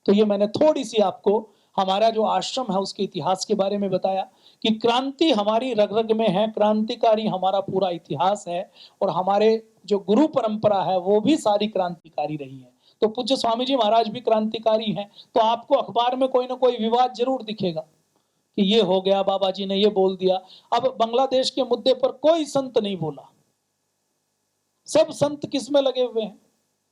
तो ये मैंने थोड़ी सी आपको हमारा जो आश्रम है उसके इतिहास के बारे में बताया कि क्रांति हमारी रग रग में है, क्रांतिकारी हमारा पूरा इतिहास है और हमारे जो गुरु परंपरा है वो भी सारी क्रांतिकारी रही है। तो पूज्य स्वामी जी महाराज भी क्रांतिकारी हैं। तो आपको अखबार में कोई ना कोई विवाद जरूर दिखेगा कि ये हो गया, बाबा जी ने ये बोल दिया। अब बांग्लादेश के मुद्दे पर कोई संत नहीं बोला, सब संत किस में लगे हुए हैं?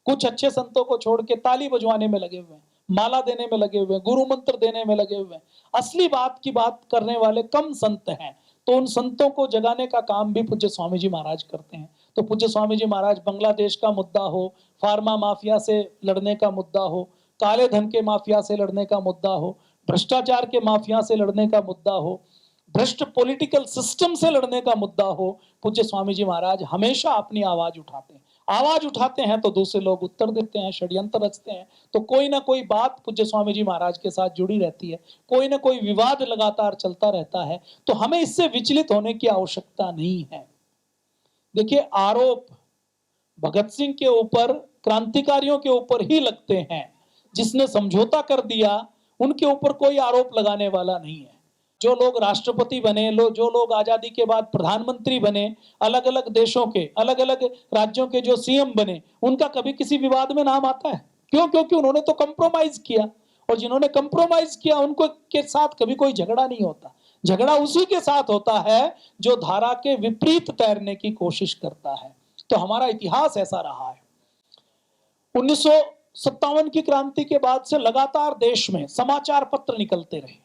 कुछ अच्छे संतों को छोड़ के ताली बजवाने में लगे हुए हैं, माला देने में लगे हुए हैं, गुरु मंत्र देने में लगे हुए हैं। असली बात की बात करने वाले कम संत हैं। तो उन संतों को जगाने का काम भी पूज्य स्वामी जी महाराज करते हैं। तो पूज्य स्वामी जी महाराज बांग्लादेश का मुद्दा हो, फार्मा माफिया से लड़ने का मुद्दा हो, काले धन के माफिया से लड़ने का मुद्दा हो, भ्रष्टाचार के माफिया से लड़ने का मुद्दा हो, भ्रष्ट पॉलिटिकल सिस्टम से लड़ने का मुद्दा हो, पूज्य स्वामी जी महाराज हमेशा अपनी आवाज उठाते हैं। आवाज उठाते हैं तो दूसरे लोग उत्तर देते हैं, षड्यंत्र रचते हैं। तो कोई ना कोई बात पूज्य स्वामी जी महाराज के साथ जुड़ी रहती है, कोई ना कोई विवाद लगातार चलता रहता है। तो हमें इससे विचलित होने की आवश्यकता नहीं है। देखिए, आरोप भगत सिंह के ऊपर, क्रांतिकारियों के ऊपर ही लगते हैं। जिसने समझौता कर दिया उनके ऊपर कोई आरोप लगाने वाला नहीं है। जो लोग राष्ट्रपति बने, जो लोग आजादी के बाद प्रधानमंत्री बने, अलग अलग देशों के, अलग अलग राज्यों के जो सीएम बने, उनका कभी किसी विवाद में नाम आता है? क्यों? क्योंकि उन्होंने तो कंप्रोमाइज किया, और जिन्होंने कंप्रोमाइज किया उनको के साथ कभी कोई झगड़ा नहीं होता। झगड़ा उसी के साथ होता है जो धारा के विपरीत तैरने की कोशिश करता है। तो हमारा इतिहास ऐसा रहा है। 1957 की क्रांति के बाद से लगातार देश में समाचार पत्र निकलते रहे।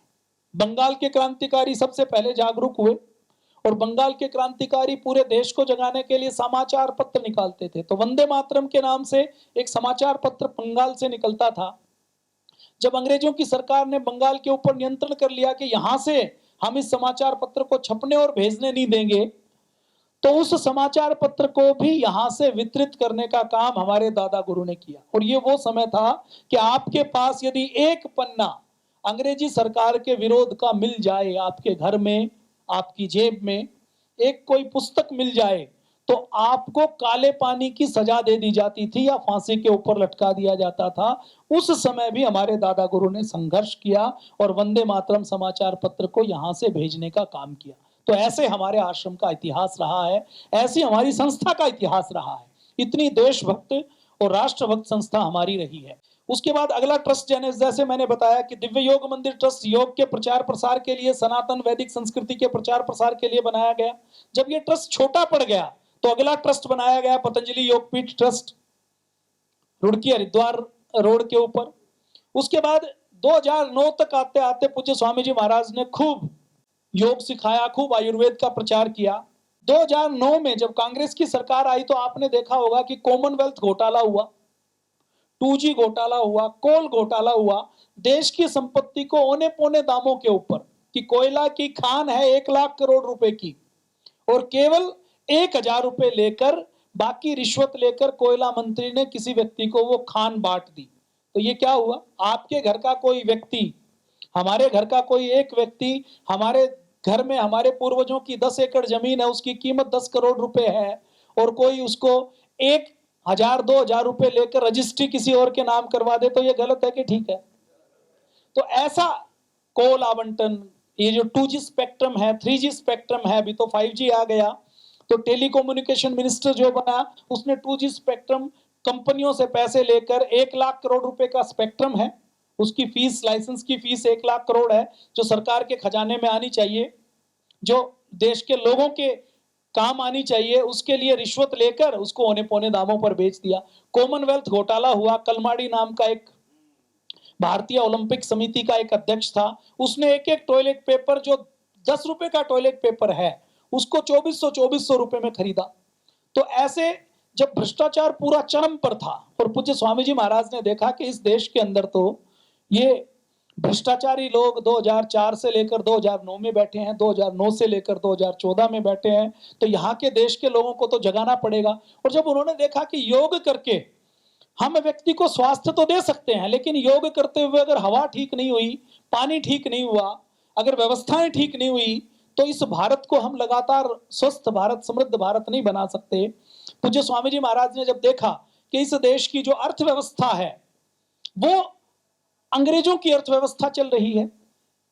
बंगाल के क्रांतिकारी सबसे पहले जागरूक हुए और बंगाल के क्रांतिकारी पूरे देश को जगाने के लिए समाचार पत्र निकालते थे। तो वंदे मातरम के नाम से एक समाचार पत्र बंगाल से निकलता था। जब अंग्रेजों की सरकार ने बंगाल के ऊपर नियंत्रण कर लिया कि यहां से हम इस समाचार पत्र को छपने और भेजने नहीं देंगे, तो उस समाचार पत्र को भी यहां से वितरित करने का काम हमारे दादा गुरु ने किया। और ये वो समय था कि आपके पास यदि एक पन्ना अंग्रेजी सरकार के विरोध का मिल जाए, आपके घर में, आपकी जेब में एक कोई पुस्तक मिल जाए, तो आपको काले पानी की सजा दे दी जाती थी या फांसी के ऊपर लटका दिया जाता था। उस समय भी हमारे दादा गुरु ने संघर्ष किया और वंदे मातरम समाचार पत्र को यहां से भेजने का काम किया। तो ऐसे हमारे आश्रम का इतिहास रहा है, ऐसी हमारी संस्था का इतिहास रहा है। इतनी देशभक्त और राष्ट्रभक्त संस्था हमारी रही है। उसके बाद अगला ट्रस्ट, जैसे मैंने बताया कि दिव्य योग मंदिर ट्रस्ट योग के प्रचार प्रसार के लिए, सनातन वैदिक संस्कृति के प्रचार प्रसार के लिए बनाया गया। जब ये ट्रस्ट छोटा पड़ गया तो अगला ट्रस्ट बनाया गया पतंजलि योगपीठ ट्रस्ट, रुड़की हरिद्वार रोड के ऊपर। उसके बाद 2009 तक आते आते पूज्य स्वामी जी महाराज ने खूब योग सिखाया, खूब आयुर्वेद का प्रचार किया। 2009 में जब कांग्रेस की सरकार आई तो आपने देखा होगा कि कॉमनवेल्थ घोटाला हुआ, 2G घोटाला हुआ, कोल घोटाला हुआ। देश की संपत्ति को औने पौने दामों के ऊपर, कि कोयला की खान है 1 लाख करोड़ रुपए की, और केवल 1000 रुपए लेकर, बाकी रिश्वत लेकर कोयला मंत्री ने किसी व्यक्ति को वो खान बांट दी। तो ये क्या हुआ? आपके घर का कोई व्यक्ति, हमारे घर का कोई एक व्यक्ति, हमारे घर में हमारे पूर्वजों की 10 एकड़ जमीन है, उसकी कीमत 10 करोड़ रुपए है, और कोई उसको 1000-2000 रुपए लेकर रजिस्ट्री किसी और के नाम करवा दे, तो ये गलत है कि ठीक है? तो ऐसा कोल आवंटन, ये जो 2G स्पेक्ट्रम है, 3G स्पेक्ट्रम है, अभी तो 5G आ गया, तो टेलीकम्युनिकेशन मिनिस्टर जो बना उसने 2G स्पेक्ट्रम कंपनियों से पैसे लेकर 1 लाख करोड़ रुपए का स्पेक्ट्रम है, उसकी फीस, लाइसेंस की फीस 1 लाख करोड़ है, जो सरकार के खजाने में आनी चाहिए, जो देश के लोगों के काम आनी चाहिए, उसके लिए रिश्वत लेकर उसको औने पौने दामों पर बेच दिया। कॉमनवेल्थ घोटाला हुआ, कलमाड़ी नाम का एक भारतीय ओलंपिक समिति का एक अध्यक्ष था, उसने एक एक टॉयलेट पेपर, जो 10 रुपए का टॉयलेट पेपर है, उसको 2400 रुपए में खरीदा। तो ऐसे जब भ्रष्टाचार पूरा चरम पर था और पूज्य स्वामी जी महाराज ने देखा कि इस देश के अंदर तो ये भ्रष्टाचारी लोग 2004 से लेकर 2009 में बैठे हैं, 2009 से लेकर 2014 में बैठे हैं, तो यहाँ के देश के लोगों को तो जगाना पड़ेगा। और जब उन्होंने देखा कि योग करके हम व्यक्ति को स्वास्थ्य तो दे सकते हैं, लेकिन योग करते हुए अगर हवा ठीक नहीं हुई, पानी ठीक नहीं हुआ, अगर व्यवस्थाएं ठीक नहीं हुई, तो इस भारत को हम लगातार स्वस्थ भारत, समृद्ध भारत नहीं बना सकते। पूज्य स्वामी जी महाराज ने जब देखा कि इस देश की जो अर्थव्यवस्था है वो अंग्रेजों की अर्थव्यवस्था चल रही है।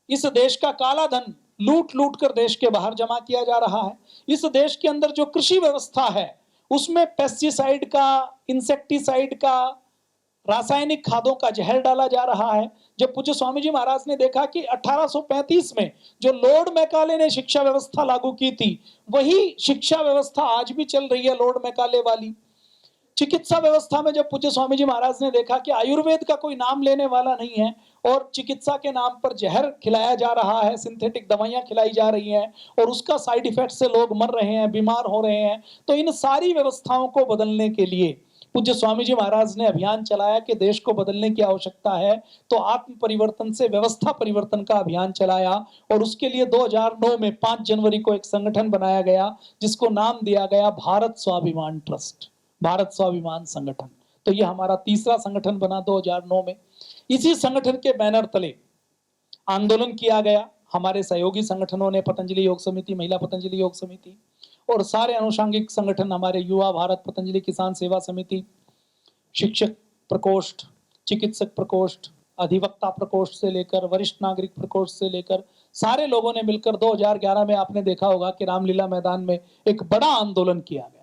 इस देश का काला धन लूट लूट कर देश के बाहर जमा किया जा रहा है। इस देश के अंदर जो कृषि व्यवस्था है उसमें पेस्टिसाइड का, इंसेक्टिसाइड का, रासायनिक खादों का जहर डाला जा रहा है। जब पूज्य स्वामी जी महाराज ने देखा कि 1835 में जो लॉर्ड मैकाले ने शिक्षा व्यवस्था लागू की थी, वही शिक्षा व्यवस्था आज भी चल रही है, लॉर्ड मैकाले वाली। चिकित्सा व्यवस्था में जब पूज्य स्वामी जी महाराज ने देखा कि आयुर्वेद का कोई नाम लेने वाला नहीं है और चिकित्सा के नाम पर जहर खिलाया जा रहा है, सिंथेटिक दवाइयां खिलाई जा रही हैं और उसका साइड इफेक्ट से लोग मर रहे हैं, बीमार हो रहे हैं, तो इन सारी व्यवस्थाओं को बदलने के लिए पूज्य स्वामी जी महाराज ने अभियान चलाया कि देश को बदलने की आवश्यकता है, तो आत्म परिवर्तन से व्यवस्था परिवर्तन का अभियान चलाया और उसके लिए 2009 में 5 जनवरी को एक संगठन बनाया गया जिसको नाम दिया गया भारत स्वाभिमान ट्रस्ट, भारत स्वाभिमान संगठन। तो यह हमारा तीसरा संगठन बना 2009 में। इसी संगठन के बैनर तले आंदोलन किया गया। हमारे सहयोगी संगठनों ने पतंजलि योग समिति, महिला पतंजलि योग समिति और सारे अनुषंगिक संगठन, हमारे युवा भारत पतंजलि किसान सेवा समिति, शिक्षक प्रकोष्ठ, चिकित्सक प्रकोष्ठ, अधिवक्ता प्रकोष्ठ से लेकर वरिष्ठ नागरिक प्रकोष्ठ से लेकर सारे लोगों ने मिलकर 2011 में आपने देखा होगा कि रामलीला मैदान में एक बड़ा आंदोलन किया गया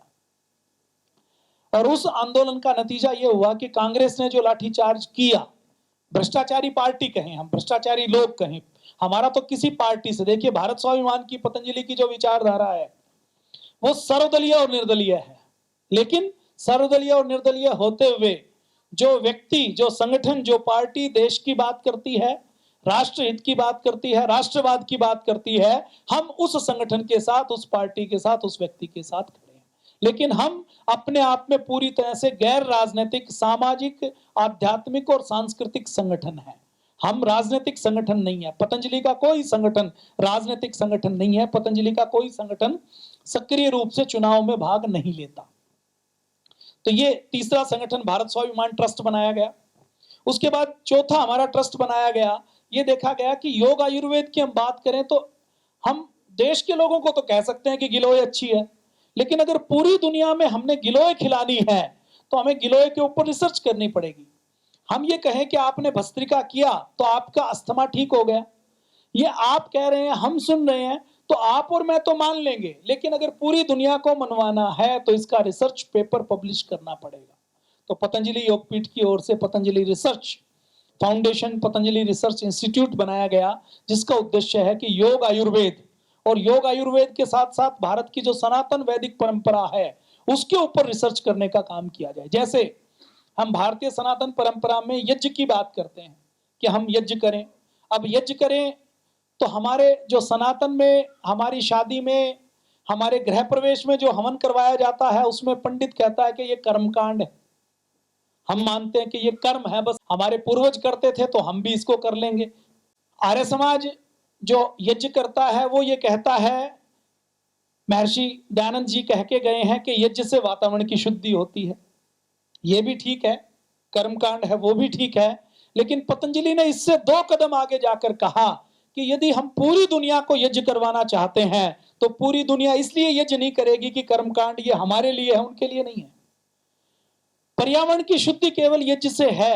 और उस आंदोलन का नतीजा यह हुआ कि कांग्रेस ने जो लाठीचार्ज किया, भ्रष्टाचारी पार्टी कहें हम, भ्रष्टाचारी लोग कहें, हमारा तो किसी पार्टी से, देखिए भारत स्वाभिमान की पतंजलि की जो विचारधारा है वो सर्वदलीय और निर्दलीय है, लेकिन सर्वदलीय और निर्दलीय होते हुए जो व्यक्ति, जो संगठन, जो पार्टी देश की बात करती है, राष्ट्रहित की बात करती है, राष्ट्रवाद की बात करती है, हम उस संगठन के साथ, उस पार्टी के साथ, उस व्यक्ति के साथ खड़े हैं। लेकिन हम अपने आप में पूरी तरह से गैर राजनीतिक, सामाजिक, आध्यात्मिक और सांस्कृतिक संगठन है। हम राजनीतिक संगठन नहीं है। पतंजलि का कोई संगठन राजनीतिक संगठन नहीं है। पतंजलि का कोई संगठन सक्रिय रूप से चुनाव में भाग नहीं लेता। तो ये तीसरा संगठन भारत स्वाभिमान ट्रस्ट बनाया गया। उसके बाद चौथा हमारा ट्रस्ट बनाया गया। ये देखा गया कि योग आयुर्वेद की हम बात करें तो हम देश के लोगों को तो कह सकते हैं कि गिलोय अच्छी है, लेकिन अगर पूरी दुनिया में हमने गिलोय खिलानी है तो हमें गिलोय के ऊपर रिसर्च करनी पड़ेगी। हम ये कहें कि आपने भस्त्रिका किया तो आपका अस्थमा ठीक हो गया, ये आप कह रहे हैं, हम सुन रहे हैं, तो आप और मैं तो मान लेंगे, लेकिन अगर पूरी दुनिया को मनवाना है तो इसका रिसर्च पेपर पब्लिश करना पड़ेगा। तो पतंजलि योगपीठ की ओर से Patanjali research foundation, Patanjali research institute बनाया गया, जिसका उद्देश्य है कि योग आयुर्वेद और योग आयुर्वेद के साथ साथ भारत की जो सनातन वैदिक परंपरा है उसके ऊपर रिसर्च करने का काम किया जाए। जैसे हम भारतीय सनातन परंपरा में यज्ञ की बात करते हैं कि हम यज्ञ करें। अब यज्ञ करें तो हमारे जो सनातन में, हमारी शादी में, हमारे गृह प्रवेश में जो हवन करवाया जाता है उसमें पंडित कहता है कि ये कर्मकांड है। हम मानते हैं कि ये कर्म है, बस हमारे पूर्वज करते थे तो हम भी इसको कर लेंगे। आर्य समाज जो यज्ञ करता है वो ये कहता है, महर्षि दयानंद जी कह के गए हैं कि यज्ञ से वातावरण की शुद्धि होती है। ये भी ठीक है, कर्मकांड है वो भी ठीक है, लेकिन पतंजलि ने इससे 2 कदम आगे जाकर कहा कि यदि हम पूरी दुनिया को यज्ञ करवाना चाहते हैं तो पूरी दुनिया इसलिए यज्ञ नहीं करेगी कि कर्मकांड ये हमारे लिए है, उनके लिए नहीं है। पर्यावरण की शुद्धि केवल यज्ञ से है,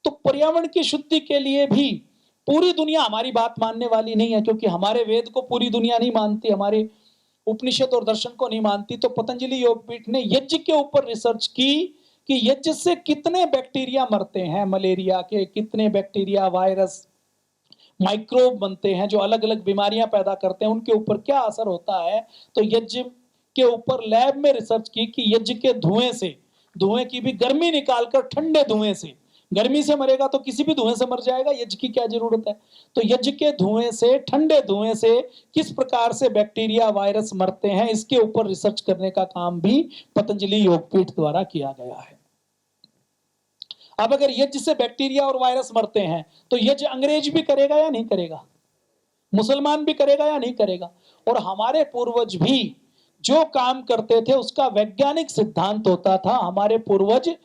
तो पर्यावरण की शुद्धि के लिए भी पूरी दुनिया हमारी बात मानने वाली नहीं है, क्योंकि हमारे वेद को पूरी दुनिया नहीं मानती, हमारे उपनिषद और दर्शन को नहीं मानती। तो पतंजलि योगपीठ ने यज्ञ के ऊपर रिसर्च की कि यज्ञ से कितने बैक्टीरिया मरते हैं, मलेरिया के कितने बैक्टीरिया, वायरस, माइक्रोब बनते हैं जो अलग अलग बीमारियां पैदा करते हैं, उनके ऊपर क्या असर होता है। तो यज्ञ के ऊपर लैब में रिसर्च की कि यज्ञ के धुएं से, धुएं की भी गर्मी निकालकर ठंडे धुएं से, गर्मी से मरेगा तो किसी भी धुएं से मर जाएगा, यज्ञ की क्या जरूरत है। तो यज्ञ के धुएं से, ठंडे धुएं से किस प्रकार से बैक्टीरिया, वायरस मरते हैं, इसके ऊपर रिसर्च करने का काम भी पतंजलि योगपीठ द्वारा किया गया है। अब अगर यज्ञ से बैक्टीरिया और वायरस मरते हैं तो यज्ञ अंग्रेज भी करेगा या नहीं करेगा, मुसलमान भी करेगा या नहीं करेगा। और हमारे पूर्वज भी जो काम करते थे उसका वैज्ञानिक सिद्धांत होता था। हमारे पूर्वज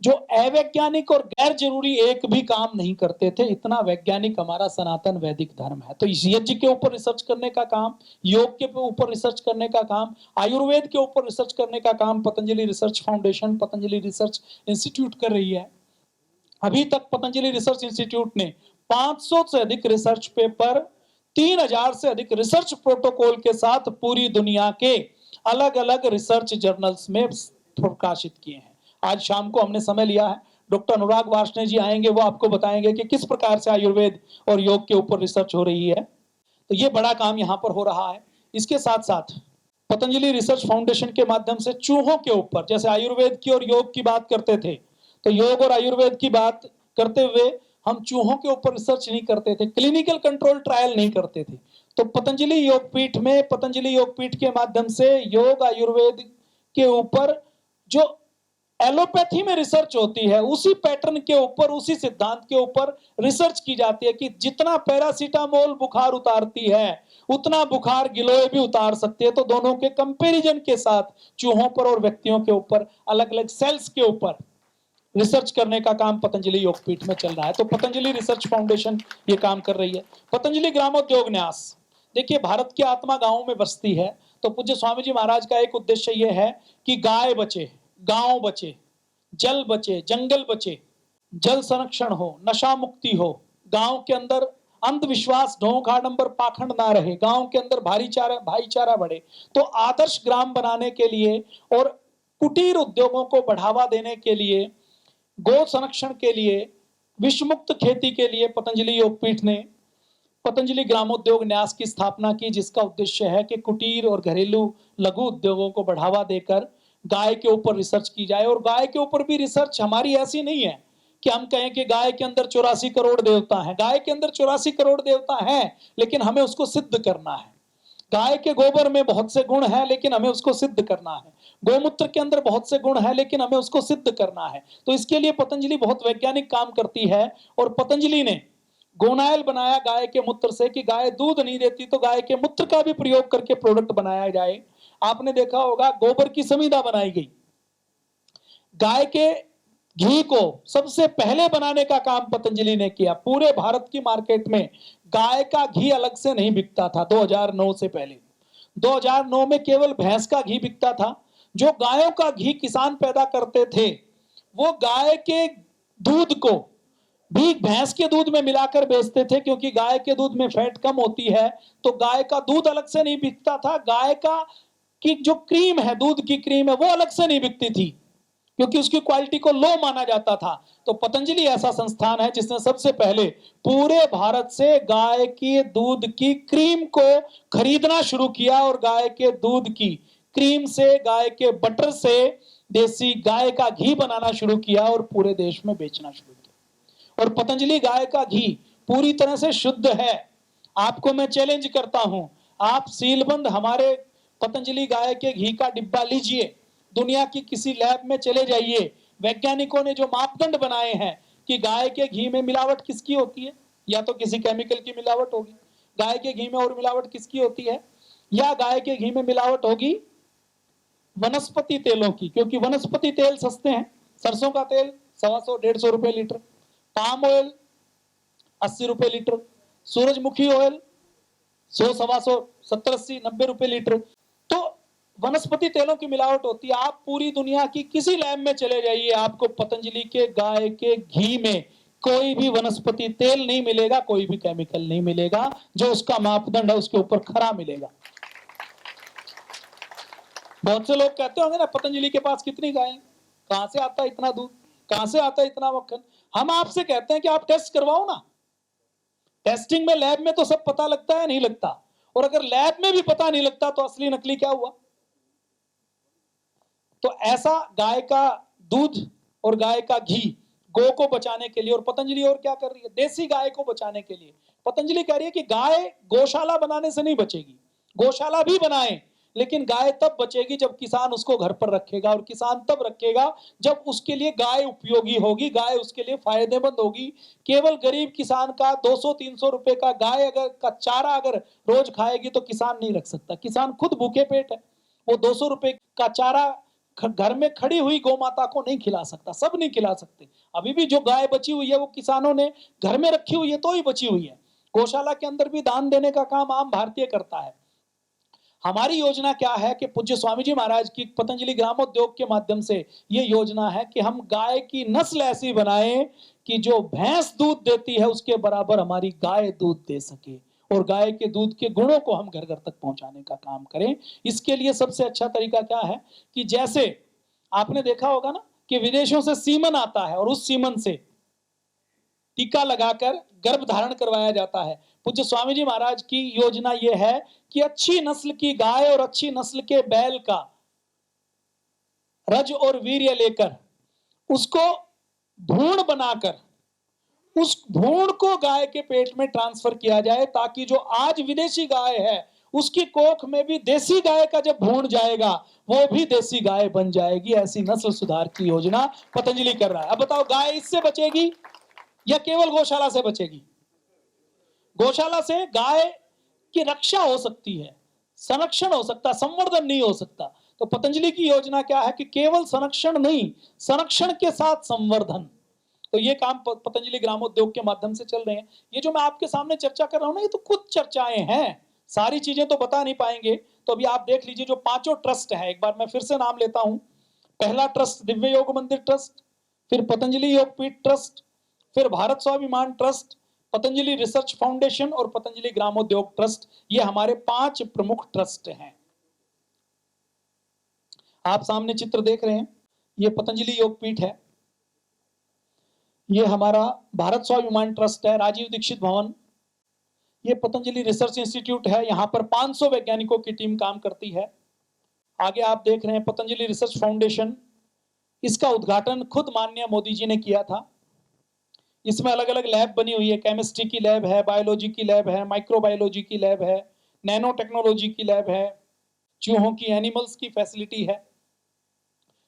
जो अवैज्ञानिक और गैर जरूरी एक भी काम नहीं करते थे, इतना वैज्ञानिक हमारा सनातन वैदिक धर्म है। तो इस यज्ञ के ऊपर रिसर्च करने का काम, योग के ऊपर रिसर्च करने का काम, आयुर्वेद के ऊपर रिसर्च करने का काम Patanjali research foundation, Patanjali research institute कर रही है। अभी तक पतंजलि रिसर्च इंस्टीट्यूट ने 500 से अधिक रिसर्च पेपर, 3000 से अधिक रिसर्च प्रोटोकॉल के साथ पूरी दुनिया के अलग अलग रिसर्च जर्नल्स में प्रकाशित किए हैं। आज शाम को हमने समय लिया है, डॉक्टर अनुराग वार्ष्णेय जी आएंगे, वो आपको बताएंगे कि किस प्रकार से आयुर्वेद और योग के ऊपर रिसर्च हो रही है। तो ये बड़ा काम यहाँ पर हो रहा है। इसके साथ साथ पतंजलि रिसर्च फाउंडेशन के माध्यम से चूहों के ऊपर, जैसे आयुर्वेद की और योग की बात करते थे, तो योग और आयुर्वेद की बात करते हुए हम चूहों के ऊपर रिसर्च नहीं करते थे, क्लिनिकल कंट्रोल ट्रायल नहीं करते थे। तो पतंजलि योगपीठ में, पतंजलि योगपीठ के माध्यम से योग आयुर्वेद के ऊपर जो एलोपैथी में रिसर्च होती है, उसी पैटर्न के ऊपर, उसी सिद्धांत के ऊपर रिसर्च की जाती है कि जितना पैरासीटामोल बुखार उतारती है उतना बुखार गिलोय भी उतार सकती है। तो दोनों के कंपैरिजन के साथ चूहों पर और व्यक्तियों के ऊपर, अलग अलग सेल्स के ऊपर रिसर्च करने का काम पतंजलि योगपीठ में चल रहा है। तो पतंजलि रिसर्च फाउंडेशन ये काम कर रही है। पतंजलि ग्रामोद्योग न्यास, देखिए भारत की आत्मा गांवों में बसती है, तो पूज्य स्वामी जी महाराज का एक उद्देश्य ये है कि गाय बचे, गांव बचे, जल बचे, जंगल बचे, जल संरक्षण हो, नशा मुक्ति हो, गांव के अंदर अंधविश्वास, ढोंग आडंबर पाखंड ना रहे, गांव के अंदर भाईचारा बढ़े। तो आदर्श ग्राम बनाने के लिए और कुटीर उद्योगों को बढ़ावा देने के लिए, गौ संरक्षण के लिए, विश्व मुक्त खेती के लिए पतंजलि योगपीठ ने पतंजलि ग्रामोद्योग न्यास की स्थापना की, जिसका उद्देश्य है कि कुटीर और घरेलू लघु उद्योगों को बढ़ावा देकर गाय के ऊपर रिसर्च की जाए। और गाय के ऊपर भी रिसर्च हमारी ऐसी नहीं है कि हम कहें कि गाय के अंदर 84 करोड़ देवता हैं। गाय के अंदर 84 करोड़ देवता हैं, लेकिन हमें उसको सिद्ध करना है। गाय के गोबर में बहुत से गुण हैं, लेकिन हमें उसको सिद्ध करना है। गोमूत्र के अंदर बहुत से गुण हैं, लेकिन हमें उसको सिद्ध करना है। तो इसके लिए पतंजलि बहुत वैज्ञानिक काम करती है। और पतंजलि ने गोनायल बनाया गाय के मूत्र से, कि गाय दूध नहीं देती तो गाय के मूत्र का भी प्रयोग करके प्रोडक्ट बनाया जाए। आपने देखा होगा गोबर की समीदा बनाई गई। गाय के घी को सबसे पहले बनाने का काम पतंजलि ने किया। पूरे भारत की मार्केट में गाय का घी अलग से नहीं बिकता था 2009 से पहले। 2009 में केवल भैंस का घी बिकता था। जो गायों का घी किसान पैदा करते थे, वो गाय के दूध को भी भैंस के दूध में मिलाकर बेचते थे, क्योंकि गाय के दूध में फैट कम होती है। तो गाय का दूध अलग से नहीं बिकता था। गाय का की जो क्रीम है, दूध की क्रीम है, वो अलग से नहीं बिकती थी, क्योंकि उसकी क्वालिटी को लो माना जाता था। तो पतंजलि ऐसा संस्थान है जिसने सबसे पहले पूरे भारत से गाय के दूध की क्रीम को खरीदना शुरू किया और गाय के दूध की क्रीम से, गाय के बटर से देसी गाय का घी बनाना शुरू किया और पूरे देश में बेचना शुरू किया। और पतंजलि गाय का घी पूरी तरह से शुद्ध है। आपको मैं चैलेंज करता हूं, आप सीलबंद हमारे पतंजलि गाय के घी का डिब्बा लीजिए, दुनिया की किसी लैब में चले जाइए, वैज्ञानिकों ने जो मापदंड बनाए हैं कि गाय के घी में मिलावट किसकी होती है, या तो किसी केमिकल की मिलावट होगी, गाय के घी में और मिलावट किसकी होती है, या गाय के घी में मिलावट होगी वनस्पति तेलों की, क्योंकि वनस्पति तेल सस्ते हैं। सरसों का तेल 125-150 रुपए लीटर, पाम ऑयल 80 रुपए लीटर, सूरजमुखी ऑयल 100-125, 70-80-90 रुपए लीटर। तो वनस्पति तेलों की मिलावट होती है। आप पूरी दुनिया की किसी लैब में चले जाइए, आपको पतंजलि के गाय के घी में कोई भी वनस्पति तेल नहीं मिलेगा, कोई भी केमिकल नहीं मिलेगा। जो उसका मापदंड है उसके ऊपर खरा मिलेगा। बहुत से लोग कहते होंगे ना, पतंजलि के पास कितनी गायें, कहां से आता है इतना दूध, कहां से आता है इतना मक्खन। हम आपसे कहते हैं कि आप टेस्ट करवाओ ना। टेस्टिंग में, लैब में तो सब पता लगता है, नहीं लगता। और अगर लैब में भी पता नहीं लगता तो असली नकली क्या हुआ। तो ऐसा गाय का दूध और गाय का घी गौ को बचाने के लिए, और पतंजलि और क्या कर रही है, देसी गाय को बचाने के लिए पतंजलि कह रही है कि गाय गौशाला बनाने से नहीं बचेगी। गौशाला भी बनाए, लेकिन गाय तब बचेगी जब किसान उसको घर पर रखेगा, और किसान तब रखेगा जब उसके लिए गाय उपयोगी होगी, गाय उसके लिए फायदेमंद होगी। केवल गरीब किसान का 200-300 रुपए का गाय अगर का चारा अगर रोज खाएगी तो किसान नहीं रख सकता। किसान खुद भूखे पेट है, वो 200 रुपए का चारा घर में खड़ी हुई गौ माता को नहीं खिला सकता, सब नहीं खिला सकते। अभी भी जो गाय बची हुई है वो किसानों ने घर में रखी हुई है, तो ही बची हुई है। गौशाला के अंदर भी दान देने का काम आम भारतीय करता है। हमारी योजना क्या है कि पूज्य स्वामी जी महाराज की पतंजलि ग्रामोद्योग के माध्यम से ये योजना है कि हम गाय की नस्ल ऐसी बनाएं कि जो भैंस दूध देती है उसके बराबर हमारी गाय दूध दे सके, और गाय के दूध के गुणों को हम घर घर तक पहुंचाने का काम करें। इसके लिए सबसे अच्छा तरीका क्या है कि जैसे आपने देखा होगा ना कि विदेशों से सीमन आता है और उस सीमन से टीका लगाकर गर्भ धारण करवाया जाता है। पूज्य स्वामी जी महाराज की योजना यह है कि अच्छी नस्ल की गाय और अच्छी नस्ल के बैल का रज और वीर्य लेकर उसको भ्रूण बनाकर उस भ्रूण को गाय के पेट में ट्रांसफर किया जाए, ताकि जो आज विदेशी गाय है उसकी कोख में भी देसी गाय का जब भ्रूण जाएगा वो भी देसी गाय बन जाएगी। ऐसी नस्ल सुधार की योजना पतंजलि कर रहा है। अब बताओ, गाय इससे बचेगी या केवल गौशाला से बचेगी? गौशाला से गाय की रक्षा हो सकती है, संरक्षण हो सकता, संवर्धन नहीं हो सकता। तो पतंजलि की योजना क्या है कि केवल संरक्षण नहीं, संरक्षण के साथ संवर्धन। तो ये काम पतंजलि ग्रामोद्योग के माध्यम से चल रहे हैं। ये जो मैं आपके सामने चर्चा कर रहा हूं ना, ये तो कुछ चर्चाएं हैं, सारी चीजें तो बता नहीं पाएंगे। तो अभी आप देख लीजिए जो पांचों ट्रस्ट है, एक बार मैं फिर से नाम लेता हूं। पहला ट्रस्ट दिव्य योग मंदिर ट्रस्ट, फिर पतंजलि योगपीठ ट्रस्ट, फिर Bharat Swabhiman trust, Patanjali research foundation और पतंजलि ग्रामोद्योग ट्रस्ट। ये हमारे 5 प्रमुख ट्रस्ट हैं। आप सामने चित्र देख रहे हैं, ये पतंजलि योगपीठ है, ये हमारा भारत स्वाभिमान ट्रस्ट है, राजीव दीक्षित भवन। ये पतंजलि रिसर्च इंस्टीट्यूट है, यहां पर 500 वैज्ञानिकों की टीम काम करती है। आगे आप देख रहे हैं पतंजलि रिसर्च फाउंडेशन, इसका उद्घाटन खुद माननीय मोदी जी ने किया था। इसमें अलग अलग लैब बनी हुई है, केमिस्ट्री की लैब है, बायोलॉजी की लैब है, माइक्रोबायोलॉजी की लैब है, नैनो टेक्नोलॉजी की लैब है, चूहों की एनिमल्स की फैसिलिटी है,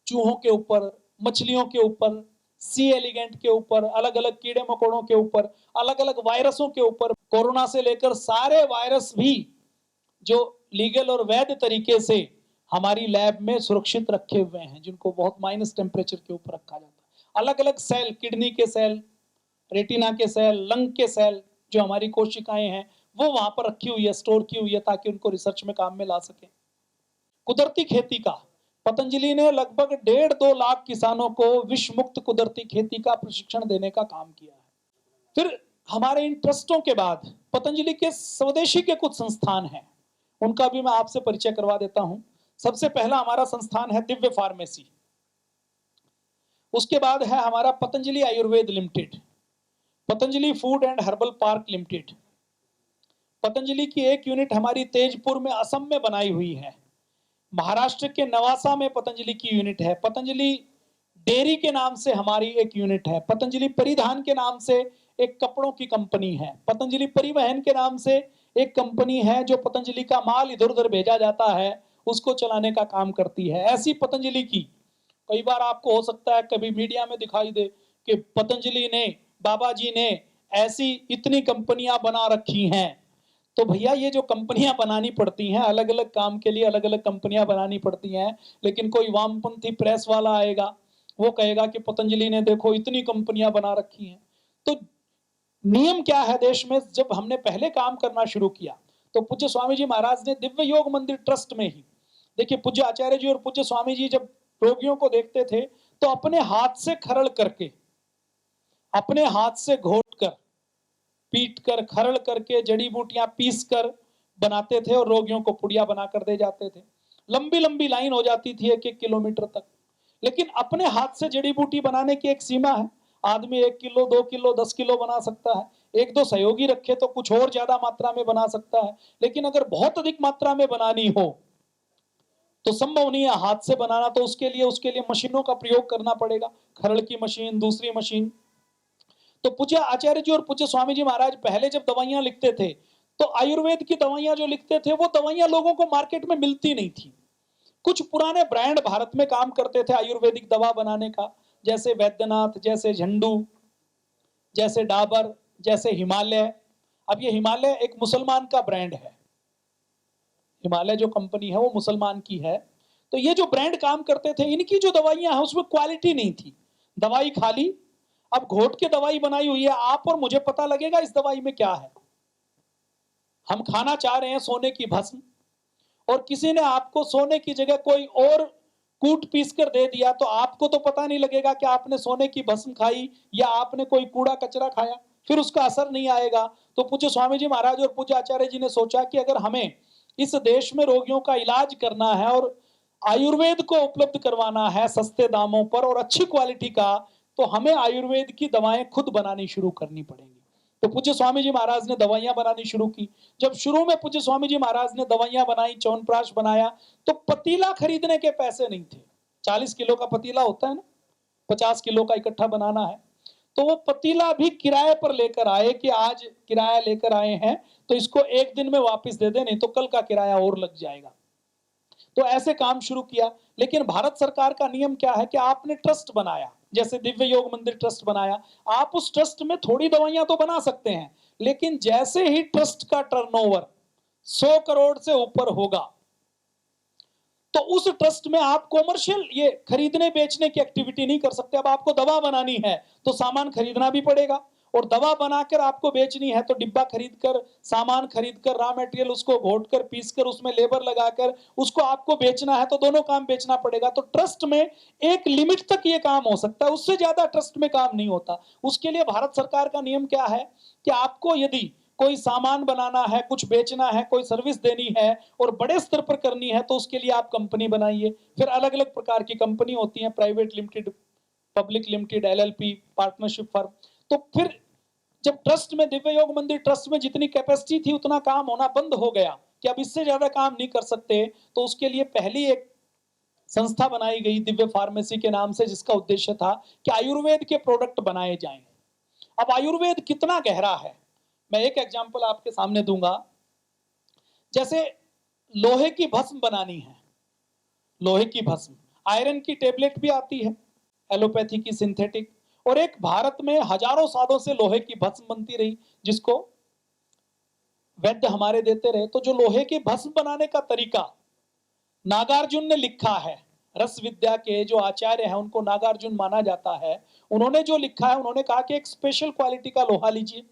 चूहों के ऊपर, मछलियों के ऊपर, सी एलिगेंट के ऊपर, अलग अलग कीड़े मकोड़ों के ऊपर, अलग अलग वायरसों के ऊपर, कोरोना से लेकर सारे वायरस भी जो लीगल और वैध तरीके से हमारी लैब में सुरक्षित रखे हुए हैं, जिनको बहुत माइनस टेम्परेचर के ऊपर रखा जाता है। अलग अलग सेल, किडनी के सेल, रेटिना के सेल, लंग के सेल, जो हमारी कोशिकाएं हैं वो वहां पर रखी हुई है, स्टोर की हुई है, ताकि उनको रिसर्च में काम में ला सके। कुदरती खेती का पतंजलि ने लगभग 1.5-2 लाख किसानों को विष मुक्त कुदरती खेती का प्रशिक्षण देने का काम किया है। फिर हमारे इन ट्रस्टों के बाद पतंजलि के स्वदेशी के कुछ संस्थान हैं, उनका भी मैं आपसे परिचय करवा देता हूं। सबसे पहला हमारा संस्थान है दिव्य फार्मेसी। उसके बाद है हमारा Patanjali Ayurveda limited, Patanjali food and herbal park limited. Patanjali की एक यूनिट हमारी तेजपुर में असम में बनाई हुई है। महाराष्ट्र के नवासा में पतंजलि की यूनिट है। पतंजलि डेयरी के नाम से हमारी एक यूनिट है। पतंजलि परिधान के नाम से एक कपड़ों की कंपनी है। पतंजलि परिवहन के नाम से एक कंपनी है जो पतंजलि का माल इधर उधर भेजा जाता है उसको चलाने का काम करती है। ऐसी पतंजलि की कई बार आपको हो सकता है कभी मीडिया में दिखाई दे कि पतंजलि ने, बाबा जी ने ऐसी इतनी कंपनियां बना रखी हैं। तो भैया ये जो कंपनियां बनानी पड़ती हैं, अलग अलग काम के लिए अलग अलग कंपनियां बनानी पड़ती हैं, लेकिन कोई वामपंथी प्रेस वाला आएगा, वो कहेगा कि पतंजलि ने देखो इतनी कंपनियां बना रखी हैं। तो नियम क्या है देश में? जब हमने पहले काम करना शुरू किया तो पूज्य स्वामी जी महाराज ने दिव्य योग मंदिर ट्रस्ट में ही, देखिए पूज्य आचार्य जी और पूज्य स्वामी जी जब रोगियों को देखते थे तो अपने हाथ से खरड़ करके, अपने हाथ से घोट कर, पीट कर, खरड़ करके, जड़ी बूटियां पीस कर बनाते थे और रोगियों को पुड़िया बनाकर दे जाते थे। लंबी लंबी लाइन हो जाती थी 1-1 किलोमीटर तक। लेकिन अपने हाथ से जड़ी बूटी बनाने की एक सीमा है। आदमी 1 किलो, 2 किलो, 10 किलो बना सकता है। 1-2 सहयोगी रखे तो कुछ और ज्यादा मात्रा में बना सकता है। लेकिन अगर बहुत अधिक मात्रा में बनानी हो तो संभव नहीं है हाथ से बनाना, तो उसके लिए मशीनों का प्रयोग करना पड़ेगा। खरड़ की मशीन, दूसरी मशीन। तो पूज्य आचार्य जी और पूज्य स्वामी जी महाराज पहले जब दवाइयां लिखते थे तो आयुर्वेद की दवाइयां जो लिखते थे वो दवाइयां लोगों को मार्केट में मिलती नहीं थी। कुछ पुराने ब्रांड भारत में काम करते थे आयुर्वेदिक दवा बनाने का, जैसे वैद्यनाथ, जैसे झंडू, जैसे डाबर, जैसे हिमालय। अब ये हिमालय एक मुसलमान का ब्रांड है, हिमालय जो कंपनी है वो मुसलमान की है। तो ये जो ब्रांड काम करते थे, इनकी जो दवाइयां हैं उसमें क्वालिटी नहीं थी, दवाई खाली। अब घोट के दवाई बनाई हुई है, आप और मुझे पता लगेगा इस दवाई में क्या है। हम खाना चाह रहे हैं सोने की भस्म, और किसी ने आपको सोने की जगह कोई और कूट पीस कर दे दिया, तो आपको तो पता नहीं लगेगा कि आपने सोने की भस्म खाई या आपने कोई कूड़ा कचरा खाया, फिर उसका असर नहीं आएगा। तो पूज्य स्वामी जी महाराज और पूज्य आचार्य जी ने सोचा कि अगर हमें इस देश में रोगियों का इलाज करना है और आयुर्वेद को उपलब्ध करवाना है सस्ते दामों पर और अच्छी क्वालिटी का, तो हमें आयुर्वेद की दवाएं खुद बनानी शुरू करनी पड़ेंगी। तो पूज्य स्वामी जी महाराज ने दवाइयां बनानी शुरू की। जब शुरू में पूज्य स्वामी जी महाराज ने दवाइयां बनाई, च्यवनप्राश बनाया, तो पतीला खरीदने के पैसे नहीं थे। 40 किलो का पतीला होता है ना, 50 किलो का इकट्ठा बनाना है, तो वो पतीला भी किराए पर लेकर आए कि आज किराया लेकर आए हैं तो इसको एक दिन में वापस दे दे, नहीं तो कल का किराया और लग जाएगा। तो ऐसे काम शुरू किया। लेकिन भारत सरकार का नियम क्या है कि आपने ट्रस्ट बनाया, जैसे दिव्य योग मंदिर ट्रस्ट बनाया, आप उस ट्रस्ट में थोड़ी दवाइयां तो बना सकते हैं, लेकिन जैसे ही ट्रस्ट का टर्नओवर 100 करोड़ से ऊपर होगा, तो उस ट्रस्ट में आप कॉमर्शियल ये खरीदने बेचने की एक्टिविटी नहीं कर सकते। अब आपको दवा बनानी है तो सामान खरीदना भी पड़ेगा, और दवा बनाकर आपको बेचनी है तो डिब्बा खरीदकर, सामान खरीदकर, रॉ मटेरियल उसको घोटकर, पीसकर, उसमें लेबर लगाकर उसको आपको बेचना है, तो दोनों काम बेचना पड़ेगा। तो ट्रस्ट में एक लिमिट तक ये काम हो सकता है, उससे ज्यादा ट्रस्ट में काम नहीं होता। उसके लिए भारत सरकार का नियम क्या है कि आपको यदि कोई सामान बनाना है, कुछ बेचना है, कोई सर्विस देनी है और बड़े स्तर पर करनी है, तो उसके लिए आप कंपनी बनाइए। फिर अलग अलग प्रकार की कंपनी होती है, private limited, public limited, LLP, partnership firm. तो फिर जब ट्रस्ट में, दिव्य योग मंदिर ट्रस्ट में जितनी कैपेसिटी थी उतना काम होना बंद हो गया कि अब इससे ज्यादा काम नहीं कर सकते, तो उसके लिए पहली एक संस्था बनाई गई दिव्य फार्मेसी के नाम से, जिसका उद्देश्य था कि आयुर्वेद के प्रोडक्ट बनाए जाएं। अब आयुर्वेद कितना गहरा है, मैं एक एग्जांपल आपके सामने दूंगा। जैसे लोहे की भस्म बनानी है, लोहे की भस्म, आयरन की टेबलेट भी आती है, एलोपैथी की, सिंथेटिक, और एक भारत में हजारों सालों से लोहे की भस्म बनती रही जिसको वैद्य हमारे देते रहे। तो जो लोहे की भस्म बनाने का तरीका नागार्जुन ने लिखा है, रस विद्या के जो आचार्य हैं उनको नागार्जुन माना जाता है, उन्होंने जो लिखा है, उन्होंने कहा कि एक स्पेशल क्वालिटी का लोहा लीजिए,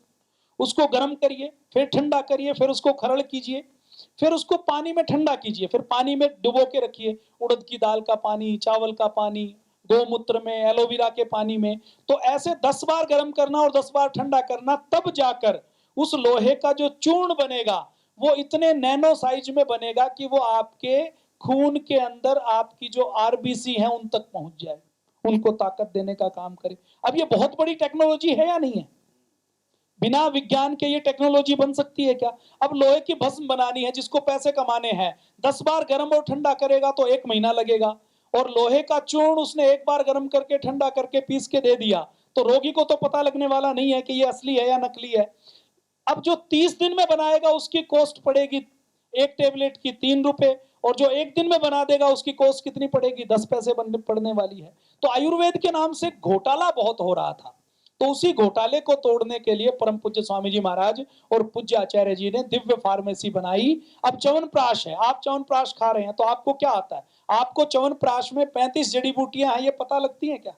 उसको गर्म करिए, फिर ठंडा करिए, फिर उसको खरड़ कीजिए, फिर उसको पानी में ठंडा कीजिए, फिर पानी में डुबो के रखिए, उड़द की दाल का पानी, चावल का पानी, गोमूत्र में, एलोवेरा के पानी में। तो ऐसे 10 बार गर्म करना और 10 बार ठंडा करना, तब जाकर उस लोहे का जो चूर्ण बनेगा वो इतने नैनो साइज में बनेगा कि वो आपके खून के अंदर आपकी जो आरबीसी है उन तक पहुंच जाए, उनको ताकत देने का काम करे। अब ये बहुत बड़ी टेक्नोलॉजी है या नहीं है? बिना विज्ञान के ये टेक्नोलॉजी बन सकती है क्या? अब लोहे की भस्म बनानी है जिसको पैसे कमाने हैं, 10 बार गर्म और ठंडा करेगा तो 1 महीना लगेगा, और लोहे का चूर्ण उसने 1 बार गर्म करके ठंडा करके पीस के दे दिया, तो रोगी को तो पता लगने वाला नहीं है कि ये असली है या नकली है। अब जो 30 दिन में बनाएगा उसकी कॉस्ट पड़ेगी एक टेबलेट की 3 रुपए, और जो 1 दिन में बना देगा उसकी कॉस्ट कितनी पड़ेगी? 10 पैसे पड़ने वाली है। तो आयुर्वेद के नाम से घोटाला बहुत हो रहा था। तो उसी घोटाले को तोड़ने के लिए परम पूज्य स्वामी जी महाराज और पूज्य आचार्य जी ने दिव्य फार्मेसी बनाई। अब च्यवनप्राश है, आप च्यवनप्राश खा रहे हैं तो आपको क्या आता है? आपको च्यवनप्राश में 35 जड़ी बूटियां हैं, ये पता लगती है क्या?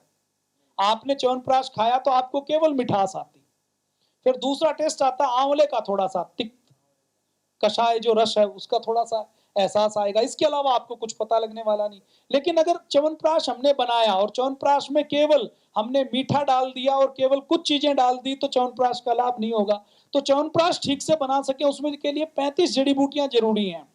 आपने च्यवनप्राश खाया तो आपको केवल मिठास आती, फिर दूसरा टेस्ट आता आंवले का, थोड़ा सा तिक्त कषाय जो रस है उसका थोड़ा सा एहसास आएगा, इसके अलावा आपको कुछ पता लगने वाला नहीं। लेकिन अगर च्यवनप्राश हमने बनाया और च्यवनप्राश में केवल हमने मीठा डाल दिया और केवल कुछ चीजें डाल दी, तो च्यवनप्राश का लाभ नहीं होगा। तो च्यवनप्राश ठीक से बना सके उसमें के लिए 35 जड़ी बूटियां जरूरी हैं।